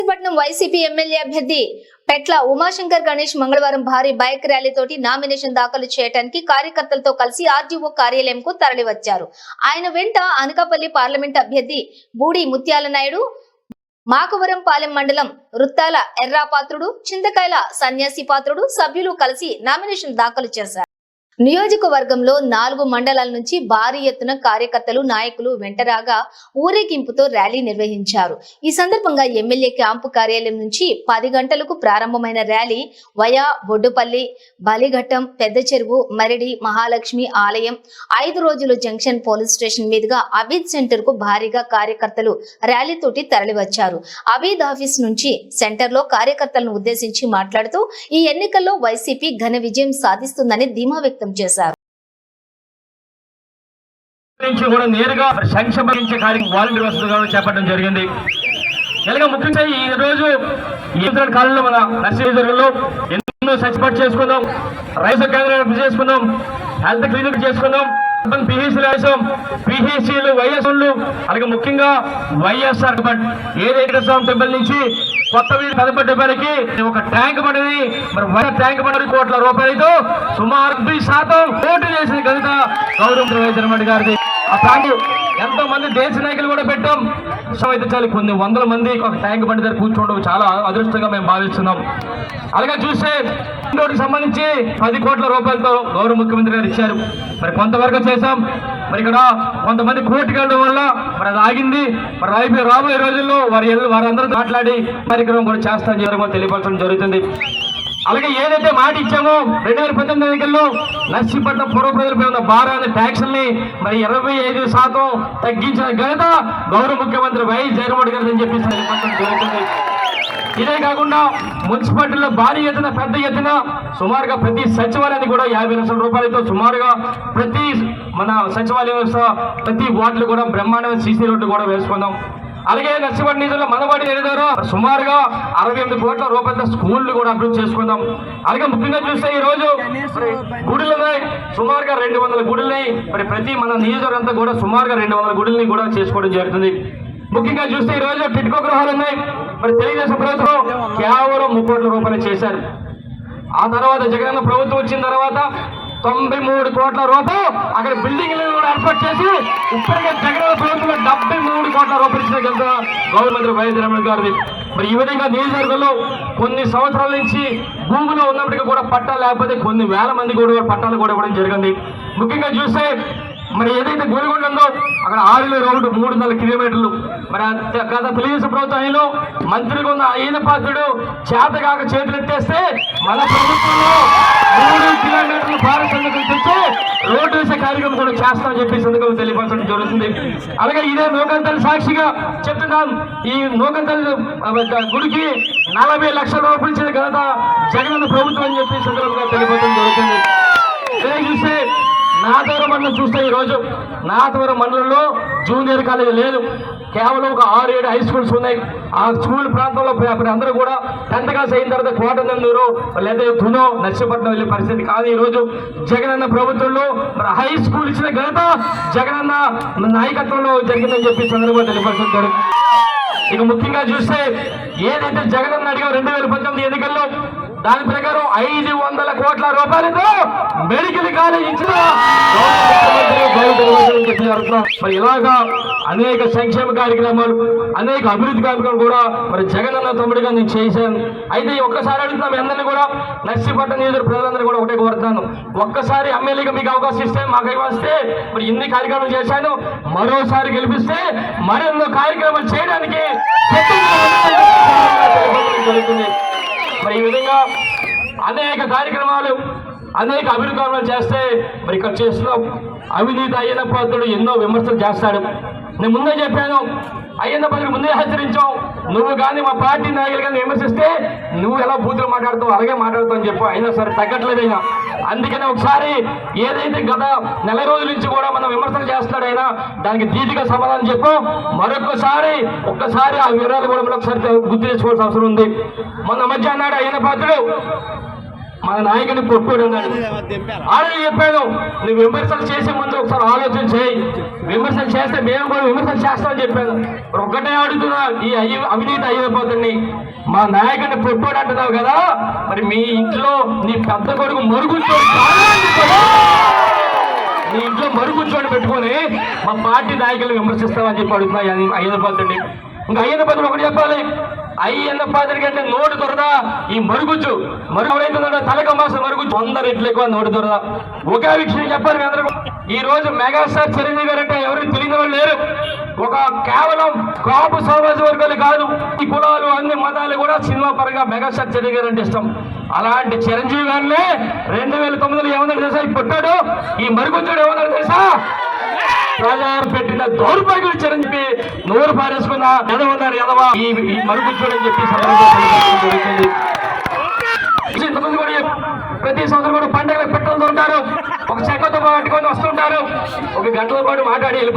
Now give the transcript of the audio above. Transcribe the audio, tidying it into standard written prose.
Narsipatnam YCP MLA అభ్యర్థి పెట్ల ఉమాశంకర్ గణేష్ మంగళవారం భారీ బైక్ ర్యాలీతోటి నామినేషన్ దాఖలు చేయడానికి కార్యకర్తలతో కలిసి ఆర్డీఓ కార్యాలయంకు తరలివచ్చారు. ఆయన వెంట అనకాపల్లి పార్లమెంట్ అభ్యర్థి బూడి ముత్యాల నాయుడు, మాకవరంపాలెం మండలం రుత్తాల ఎర్రాపాత్రుడు, చింతకాయల సన్యాసి పాత్రుడు సభ్యులు కలిసి నామినేషన్ దాఖలు చేశారు. నియోజకవర్గంలో 4 మండలాల నుంచి భారీ ఎత్తున కార్యకర్తలు, నాయకులు వెంటరాగా ఊరేగింపుతో ర్యాలీ నిర్వహించారు. ఈ సందర్భంగా ఎమ్మెల్యే క్యాంపు కార్యాలయం నుంచి 10 గంటలకు ప్రారంభమైన ర్యాలీ వయా బొడ్డుపల్లి, బలిఘట్టం, పెద్ద చెరువు, మరిడి, మహాలక్ష్మి ఆలయం, 5 రోజుల జంక్షన్ పోలీస్ స్టేషన్ మీదుగా అబీద్ సెంటర్ కు భారీగా కార్యకర్తలు ర్యాలీతోటి తరలివచ్చారు. అబీద్ ఆఫీస్ నుంచి సెంటర్ లో కార్యకర్తలను ఉద్దేశించి మాట్లాడుతూ ఈ ఎన్నికల్లో వైసీపీ ఘన విజయం సాధిస్తుందని ధీమా వ్యక్తం చేశారు. చేపట్టడం జరిగింది. ముఖ్యంగా ఈ రోజు కాలంలో మన నర్సీపట్నంలో ఎన్నో సచ్చిపట్టు చేసుకుందాం, రైతు కేంద్రాలు చేసుకుందాం, హెల్త్ క్లినిక్ చేసుకుందాం, పిహెచ్సిలు, వైఎస్లు, అలాగే ముఖ్యంగా వైఎస్ఆర్ ఏదైతే టెంపుల్ నుంచి కొత్త వీధి పెదపడ్డపల్లికి ఒక ట్యాంక్ పడింది. మరి ట్యాంక్ పడి కోట్ల రూపాయలతో సుమారు 10% ఓటు చేసిన ఘనత గౌరవ వైద్యరెడ్డి గారిది. ఆ ట్యాంక్ ఎంతో మంది దేశ నాయకులు కూడా పెట్టాం. అయితే చాలు కొన్ని వందల మంది ఒక ట్యాంక్ బండి దగ్గర కూర్చోవడం చాలా అదృష్టంగా మేము భావిస్తున్నాం. అలాగే చూస్తే ఇంకోటికి సంబంధించి 10 కోట్ల రూపాయలతో గౌరవ ముఖ్యమంత్రి గారు ఇచ్చారు. మరి కొంతవరకు చేశాం. మరి ఇక్కడ కొంతమంది కోర్టుకు వెళ్ళడం వల్ల మరి అది ఆగింది. మరి రాబోయే రోజుల్లో వారందరూ మాట్లాడి కార్యక్రమం కూడా చేస్తామని తెలియపరచడం జరుగుతుంది. అలాగే ఏదైతే మాట ఇచ్చామో 2019 ఎన్నికల్లో నర్సీపట్నం పూర్వ ప్రజలపై ఉన్న భారాన్ని ట్యాక్సుల్ని మరి 25% తగ్గించిన ఘనత గౌరవ ముఖ్యమంత్రి వైఎస్ జగన్మోహన్ గారు అని చెప్పి తెలియపరచడం జరుగుతుంది. ఇదే కాకుండా మున్సిపాలిటీలో భారీ ఎత్తున పెద్ద ఎత్తున సుమారుగా ప్రతి సచివాలయాన్ని కూడా 50 లక్షల రూపాయలతో సుమారుగా ప్రతి మన సచివాలయ వ్యవస్థ ప్రతి వార్డులు కూడా బ్రహ్మాండమైన సీసీ రోడ్లు కూడా వేసుకుందాం. అలాగే నర్సీపట్నం నిధుల్లో మనబడి ఏదైనా సుమారుగా 68 కోట్ల రూపాయలతో స్కూళ్లు కూడా అభివృద్ధి చేసుకుందాం. అలాగే ముఖ్యంగా చూస్తే ఈ రోజు గుడులు ఉన్నాయి, సుమారుగా 200 గుడులున్నాయి. మరి ప్రతి మన నియోజకవర్గం అంతా కూడా సుమారుగా 200 గుడుల్ని కూడా చేసుకోవడం జరుగుతుంది. ముఖ్యంగా చూస్తే ఈ రోజు టిట్కో గృహాలు ఉన్నాయి. మరి తెలుగుదేశం ప్రభుత్వం కేవలం 3 కోట్ల రూపాయలు చేశారు. ఆ తర్వాత జగనన్న ప్రభుత్వం వచ్చిన తర్వాత 93 కోట్ల రూపాయలు అక్కడ బిల్డింగ్లను కూడా ఏర్పాటు చేసి ఇప్పటికే జగనన్న ప్రభుత్వంలో 73 కోట్ల రూపాయలు ఇచ్చిన కింద గవర్నమెంట్ వైద్యరమణ గారిది. మరి ఈ విధంగా నియోజకవర్గంలో కొన్ని సంవత్సరాల నుంచి భూమిలో ఉన్నప్పటికీ కూడా పట్టాలు లేకపోతే కొన్ని వేల మంది కూడా పట్టాలు కూడా ఇవ్వడం జరిగింది. ముఖ్యంగా చూస్తే మరి ఏదైతే గురిగొండ ఉందో అక్కడ 6 రోడ్డు 300 కిలోమీటర్లు. మరి గత తెలుగుదేశం ప్రభుత్వంలో మంత్రిగా ఉన్న అయిన పాత్రుడు చేతగాక చేతులు ఎత్తేస్తే మన ప్రభుత్వంలో 3 కిలోమీటర్లు పారిశ్రామికలు తెచ్చి రోడ్డు వేసే కార్యక్రమం కూడా చేస్తామని చెప్పి సందర్భంగా తెలియపరచడం జరుగుతుంది. అలాగే ఇదే నూకంతల్లి సాక్షిగా చెప్తున్నాం, ఈ నూకంతల్లి గుడికి 40 లక్షల రూపాయలు ఇచ్చిన ఘనత జగనన్న ప్రభుత్వం అని చెప్పి సందర్భంగా తెలియపరచడం జరుగుతుంది. ఇదే చూస్తే నాతవరం మండలం చూస్తే ఈరోజు నాతవరం మండలంలో జూనియర్ కాలేజీ లేదు, కేవలం ఒక 6-7 హై స్కూల్స్ ఉన్నాయి. ఆ స్కూల్ ప్రాంతంలో అందరూ కూడా 10th క్లాస్ అయిన తర్వాత కోటనందూరు లేదా తునో నర్సీపట్నం వెళ్ళే పరిస్థితి కాదు. ఈరోజు జగనన్న ప్రభుత్వంలో మరి హై స్కూల్ ఇచ్చిన ఘనత జగనన్న నాయకత్వంలో జరిగిందని చెప్పి సందర్భంగా తెలియపరుచుతారు. ఇక ముఖ్యంగా చూస్తే ఏదైతే జగనన్న అడిగా 2019 ఎన్నికల్లో దాని ప్రకారం 500 కోట్ల రూపాయలతో మెడికల్ కాలేజ్ ఇచ్చిన మరి ఇలాగా అనేక సంక్షేమ కార్యక్రమాలు, అనేక అభివృద్ధి కార్యక్రమాలు కూడా మరి జగనన్న తమ్ముడిగా నేను చేశాను. అయితే ఒక్కసారి అడుగుతున్నాం మీ అందరినీ కూడా, నర్సీపట్నం నియోజకవర్గ ప్రజలందరూ కూడా ఒకటే కోరుతున్నాను, ఒక్కసారి ఎమ్మెల్యేగా మీకు అవకాశం ఇస్తే మాకు వస్తే మరి ఇన్ని కార్యక్రమాలు చేశాను, మరోసారి గెలిపిస్తే మరెన్నో కార్యక్రమాలు చేయడానికి జరుగుతుంది. మరి ఈ విధంగా అనేక కార్యక్రమాలు, అనేక అభివృద్ధి కార్యక్రమాలు చేస్తే మరి ఇక్కడ చేస్తున్నాం. అవినీతి అయ్యన్న పాత్రుడు ఎన్నో విమర్శలు చేస్తాడు. నేను ముందే చెప్పాను, అయ్యన్న పాత్రుడు ముందే హెచ్చరించాం, నువ్వు కానీ మా పార్టీ నాయకులు కానీ విమర్శిస్తే నువ్వు ఎలా బూతులు మాట్లాడుతావు అలాగే మాట్లాడుతావు అని చెప్పు. అయినా సరే తగ్గట్లేదైనా. అందుకనే ఒకసారి ఏదైతే గత నెల రోజుల నుంచి కూడా మనం విమర్శలు చేస్తాడైనా దానికి ధీటుగా సమాధానం చెప్పు. ఒక్కసారి ఆ వివరాలు కూడా మనం ఒకసారి గుర్తు తెచ్చుకోవాల్సిన అవసరం ఉంది. మొన్న మధ్య అన్నాడు అయ్యన్న పాత్రుడు, మన నాయకుని పొట్టుడు ఉన్నాడు. ఆల్రెడీ చెప్పాను, నువ్వు విమర్శలు చేసే ముందు ఒకసారి ఆలోచన చేయి. విమర్శలు చేస్తే మేము కూడా విమర్శలు చేస్తామని చెప్పాను. ఒక్కటే అడుగుతున్నా, ఈ అవినీతి అయిపోతుంది. మా నాయకుని పొట్టుడు అంటున్నావు కదా, మరి మీ ఇంట్లో నీ పెద్ద కొడుకు మరుగుచోడు నీ ఇంట్లో మరుగుచోడు పెట్టుకొని మా పార్టీ నాయకులు విమర్శిస్తామని చెప్పి అడుగుతున్నా. అయ్యన్న పాత్రండి, ఇంకా అయ్యన్న పాత్ర ఒకటి చెప్పాలి. అయ్యన్న పాత్ర కంటే నోటు దొరదా ఈ మరుగుజ్జు ఎవరైతుందో తలక మాసం మరుగుజ్జు 100 రెట్లు ఎక్కువ నోటు దొరదా. ఒకే విషయం చెప్పాలి మీ అందరూ. ఈ రోజు మెగాస్టార్ చిరంజీవి గారు అంటే ఎవరికి తెలియని వాళ్ళు లేరు. ఒక కేవలం కాపు సమాజ వర్గాలు కాదు, ఈ కులాలు అన్ని మతాలు కూడా సినిమా పరంగా మెగాస్టార్ చిరంజీవి గారు అంటే ఇష్టం. అలాంటి చిరంజీవి గారిని 2009లో ఏమన్నారు తెలుసా, ఈ పుట్టాడు ఈ మరుగుజ్జుడు ఏమన్నారు తెలుసా, ప్రజలు పెట్టిన దౌర్భాగ్యుడు చిరంజీవి నోరు పారేసుకున్న ఎదవన్నారు ఎదవా ఈ మరుగుజ్జుడని చెప్పి జరుగుతుంది. ఇంతమంది కూడా ప్రతి సంవత్సరం కూడా పండుగలకు పెట్టడంతో ఉంటారు, ఒక చెక్కతో పట్టుకొని వస్తుంటారు, ఒక గంటల పాటు మాట్లాడి